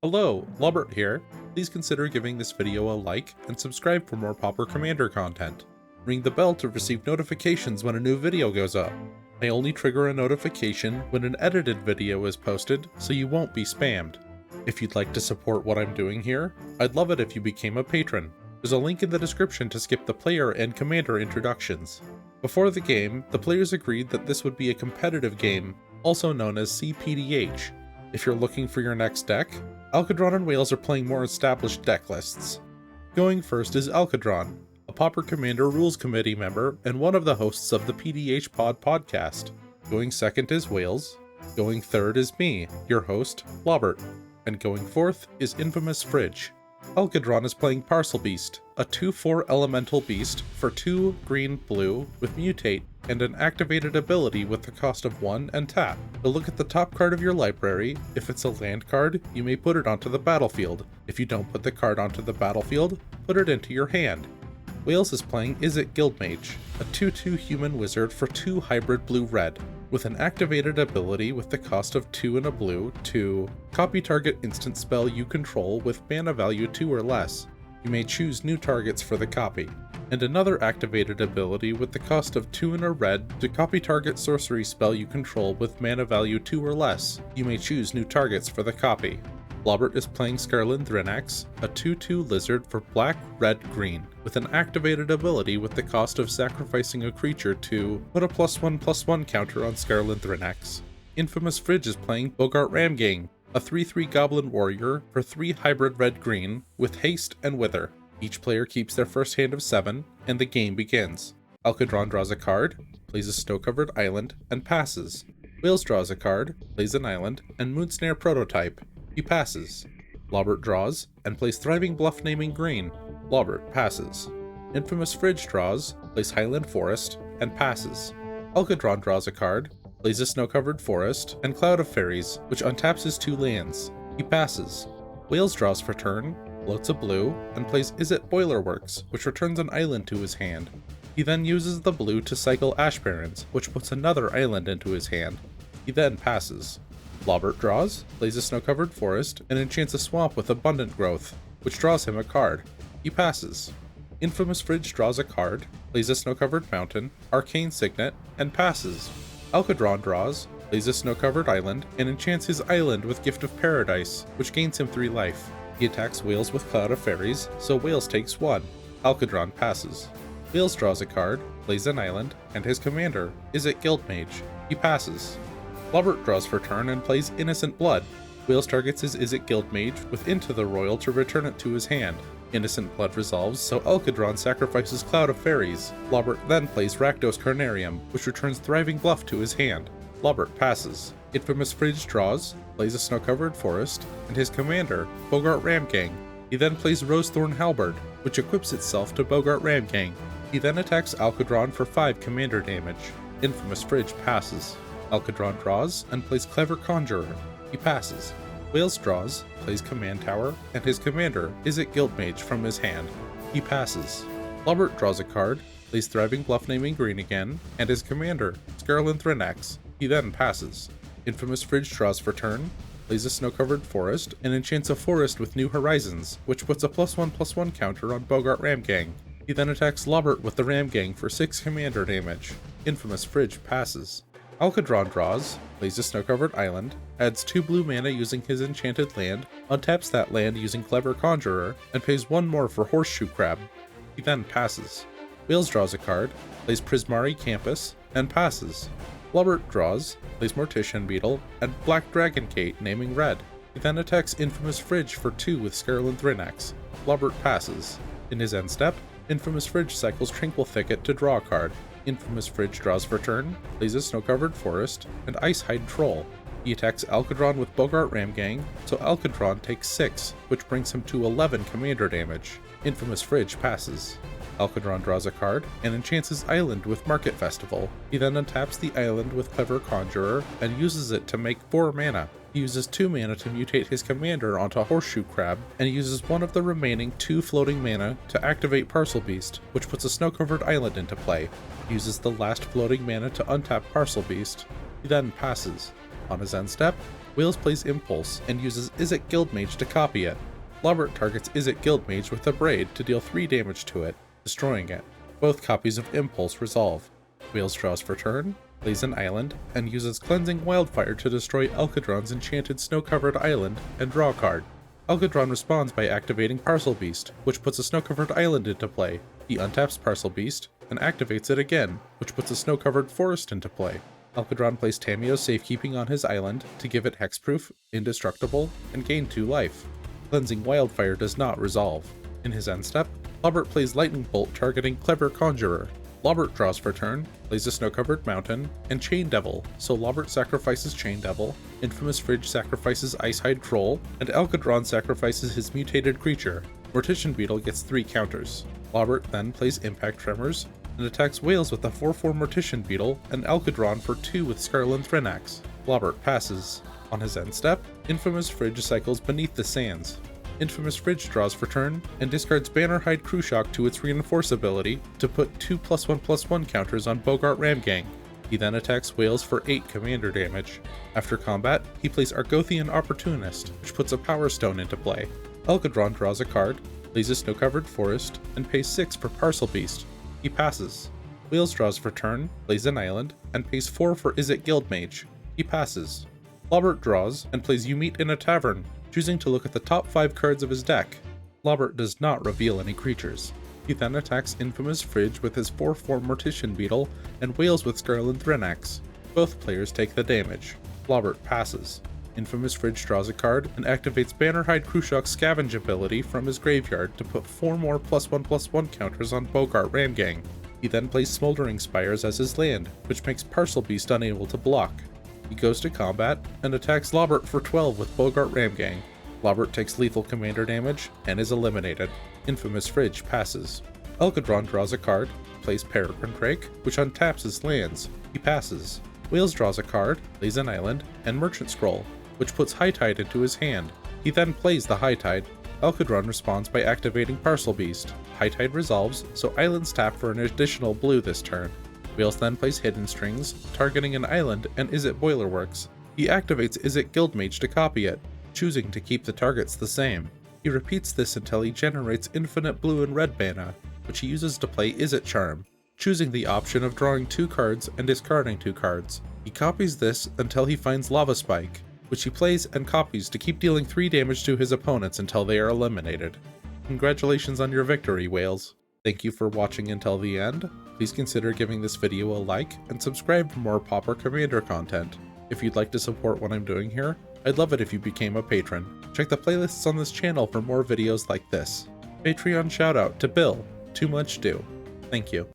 Hello, Lobbert here. Please consider giving this video a like and subscribe for more Pauper Commander content. Ring the bell to receive notifications when a new video goes up. I only trigger a notification when an edited video is posted, so you won't be spammed. If you'd like to support what I'm doing here, I'd love it if you became a patron. There's a link in the description to skip the player and commander introductions. Before the game, the players agreed that this would be a competitive game, also known as cPDH. If you're looking for your next deck, Alkadron and Wales are playing more established deck lists. Going first is Alkadron, a Pauper Commander Rules Committee member and one of the hosts of the PDH Pod podcast. Going second is Wales. Going third is me, your host, Lobbert. And going fourth is Infamous Fridge. Alkadron is playing Parcelbeast, a 2/4 elemental beast for 2 green-blue with mutate and an activated ability with the cost of 1 and tap. To look at the top card of your library. If it's a land card, you may put it onto the battlefield. If you don't put the card onto the battlefield, put it into your hand. Wales is playing Izzet Guildmage, a 2/2 human wizard for 2 hybrid blue-red, with an activated ability with the cost of 2 and a blue to copy target instant spell you control with mana value 2 or less. You may choose new targets for the copy. And another activated ability with the cost of 2 and a red to copy target sorcery spell you control with mana value 2 or less. You may choose new targets for the copy. Lobbert is playing Scarland Thrinax, a 2/2 lizard for black, red, green, with an activated ability with the cost of sacrificing a creature to put a +1/+1 counter on Scarland Thrinax. Infamous Fridge is playing Boggart Ramgang, a 3/3 goblin warrior for 3 hybrid red-green with haste and wither. Each player keeps their first hand of 7, and the game begins. Alkadron draws a card, plays a snow-covered island, and passes. Wales draws a card, plays an island, and Moonsnare Prototype. He passes. Lobbert draws, and plays Thriving Bluff naming green. Lobbert passes. Infamous Fridge draws, plays Highland Forest, and passes. Alkadron draws a card, plays a snow-covered forest, and Cloud of Fairies, which untaps his 2 lands. He passes. Wales draws for turn, floats a blue, and plays Izzet Boilerworks, which returns an island to his hand. He then uses the blue to cycle Ash Barrens, which puts another island into his hand. He then passes. Lobbert draws, plays a snow-covered forest, and enchants a swamp with abundant growth, which draws him a card. He passes. Infamous Fridge draws a card, plays a snow-covered mountain, arcane signet, and passes. Alkadron draws, plays a snow-covered island, and enchants his island with Gift of Paradise, which gains him 3 life. He attacks Wales with Cloud of Fairies, so Wales takes 1. Alkadron passes. Wales draws a card, plays an island, and his commander, Izzet Guildmage. He passes. Lobbert draws for turn and plays Innocent Blood. Wales targets his Izzet Guildmage with Into the Royal to return it to his hand. Innocent Blood resolves, so Alkadron sacrifices Cloud of Fairies. Lobbert then plays Rakdos Carnarium, which returns Thriving Bluff to his hand. Lobbert passes. Infamous Fridge draws, plays a snow-covered forest, and his commander, Boggart Ramgang. He then plays Rosethorn Halberd, which equips itself to Boggart Ramgang. He then attacks Alkadron for 5 commander damage. Infamous Fridge passes. Alkadron draws and plays Clever Conjurer. He passes. Wales draws, plays Command Tower, and his commander, Izzet Guildmage, from his hand. He passes. Lobbert draws a card, plays Thriving Bluff naming green again, and his commander, Scarland Thrinax. He then passes. Infamous Fridge draws for turn, plays a snow-covered forest, and enchants a forest with New Horizons, which puts a +1/+1 counter on Boggart Ramgang. He then attacks Lobbert with the Ramgang for 6 commander damage. Infamous Fridge passes. Alkadron draws, plays a snow-covered island, adds 2 blue mana using his enchanted land, untaps that land using Clever Conjurer, and pays 1 more for Horseshoe Crab. He then passes. Wales draws a card, plays Prismari Campus, and passes. Lobbert draws, plays Mortician Beetle, and Black Dragon Gate naming red. He then attacks Infamous Fridge for 2 with Scarland Thrinax. Lobbert passes. In his end step, Infamous Fridge cycles Tranquil Thicket to draw a card. Infamous Fridge draws for turn, plays a snow-covered forest, and Icehide Troll. He attacks Alkadron with Boggart Ramgang, so Alkadron takes 6, which brings him to 11 commander damage. Infamous Fridge passes. Alkadron draws a card, and enchants his island with Market Festival. He then untaps the island with Clever Conjurer, and uses it to make 4 mana. He uses 2 mana to mutate his commander onto Horseshoe Crab, and uses 1 of the remaining 2 floating mana to activate Parcelbeast, which puts a snow-covered island into play. He uses the last floating mana to untap Parcelbeast. He then passes. On his end step, Wales plays Impulse and uses Izzet Guildmage to copy it. Lobbert targets Izzet Guildmage with a Braid to deal 3 damage to it, destroying it. Both copies of Impulse resolve. Wales draws for turn, plays an island, and uses Cleansing Wildfire to destroy Alcadron's enchanted snow-covered island and draw a card. Alcadron responds by activating Parcelbeast, which puts a snow-covered island into play. He untaps Parcelbeast and activates it again, which puts a snow-covered forest into play. Alcadron plays Tamiyo's Safekeeping on his island to give it hexproof, indestructible, and gain 2 life. Cleansing Wildfire does not resolve. In his end step, Lobbert plays Lightning Bolt targeting Clever Conjurer. Lobbert draws for turn, plays a snow-covered mountain, and Chain Devil, so Lobbert sacrifices Chain Devil, Infamous Fridge sacrifices Icehide Troll, and Alcadron sacrifices his mutated creature. Mortician Beetle gets 3 counters. Lobbert then plays Impact Tremors, and attacks Wales with a 4/4 Mortician Beetle, and Alcadron for 2 with Scarland Thrinax. Lobbert passes. On his end step, Infamous Fridge cycles Beneath the Sands. Infamous Fridge draws for turn, and discards Bannerhide Cruciak to its Reinforce ability to put 2 +1/+1 counters on Boggart Ramgang. He then attacks Wales for 8 commander damage. After combat, he plays Argothian Opportunist, which puts a Power Stone into play. Alcadron draws a card, plays a snow-covered forest, and pays 6 for Parcelbeast. He passes. Wales draws for turn, plays an island, and pays 4 for Izzet Guildmage. He passes. Lobbert draws and plays You Meet in a Tavern, choosing to look at the top 5 cards of his deck. Lobbert does not reveal any creatures. He then attacks Infamous Fridge with his 4/4 Mortician Beetle and Wales with Scarland Thrinax. Both players take the damage. Lobbert passes. Infamous Fridge draws a card and activates Bannerhide Cruciak's Scavenge ability from his graveyard to put 4 more +1/+1 counters on Boggart Ramgang. He then plays Smoldering Spires as his land, which makes Parcelbeast unable to block. He goes to combat and attacks Lobbert for 12 with Boggart Ramgang. Lobbert takes lethal commander damage and is eliminated. Infamous Fridge passes. Alcadron draws a card, plays Peregrine Drake, which untaps his lands. He passes. Wales draws a card, plays an island, and Merchant Scroll, which puts High Tide into his hand. He then plays the High Tide. Alcadron responds by activating Parcelbeast. High Tide resolves, so islands tap for an additional blue this turn. Wales then plays Hidden Strings, targeting an island and Izzet Boilerworks. He activates Izzet Guildmage to copy it, choosing to keep the targets the same. He repeats this until he generates infinite blue and red mana, which he uses to play Izzet Charm, choosing the option of drawing 2 cards and discarding 2 cards. He copies this until he finds Lava Spike, which he plays and copies to keep dealing 3 damage to his opponents until they are eliminated. Congratulations on your victory, Wales. Thank you for watching until the end. Please consider giving this video a like and subscribe for more Pauper Commander content. If you'd like to support what I'm doing here, I'd love it if you became a patron. Check the playlists on this channel for more videos like this. Patreon shoutout to Bill, Too Much Do. Thank you.